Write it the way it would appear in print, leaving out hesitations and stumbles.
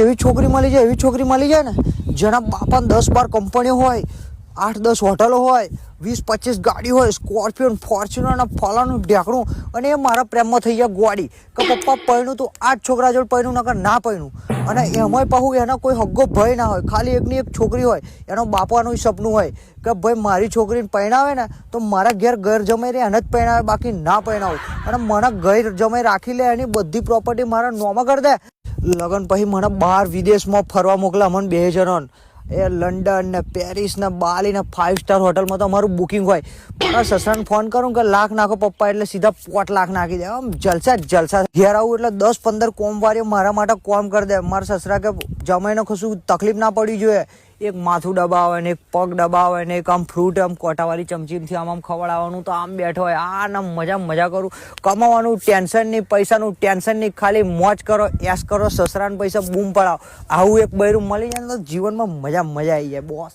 એવી છોકરી મળી જાય ને જેના બાપા 10-12 કંપનીઓ હોય, 8-10 હોટલો હોય, 20-25 ગાડી હોય, સ્કોર્પિયો, ફોર્ચ્યુનર અને ફલાનું ઢેકણું, અને એ મારા પ્રેમમાં થઈ ગયા ગોડી કે પપ્પા પૈણું તો આ જ છોકરા જોડે પૈણું નકર ના પૈણું. અને એમાંય પાછું એના કોઈ હગ્ગો ભય ના હોય, ખાલી એકની એક છોકરી હોય, એનો બાપાનું સપનું હોય કે ભાઈ મારી છોકરીને પૈણાવે ને તો મારા ઘેર જમાઈ રહે એને જ પૈણાવે, બાકી ના પૈણાવું. અને મને ઘર જમાઈ રાખી લે, એની બધી પ્રોપર્ટી મારા નોમાં કરી દે. લગન પછી મને બહાર વિદેશમાં ફરવા મોકલા મને 2 જણોને. એ લંડન ને પેરિસ ને બાલી ને 5 સ્ટાર હોટલમાં તો અમારું બુકિંગ હોય. મારા સસરાને ફોન કરું કે લાખ નાખો પપ્પા, એટલે સીધા 5 લાખ નાખી દે. આમ જલસા. ઘેર આવું એટલે 10-15 કોમવારીઓ મારા માટે કોમ કરી દે. મારા સસરા કે જમાઈને કશું તકલીફ ના પડવી જોઈએ. એક માથું દબાવે ને એક પગ દબાવે ને એક આમ ફ્રૂટ આમ કોટાવાળી ચમચીથી આમ ખવડાવવાનું, તો આમ બેઠો હોય આ ના મજા કરું. કમાવાનું ટેન્શન નહીં, પૈસાનું ટેન્શન નહીં, ખાલી મોજ કરો, એશ કરો, સસરાને પૈસા બૂમ પડાવો. આવું એક બૈરું મળી જાય ને તો જીવનમાં મજા આવી જાય બોસ.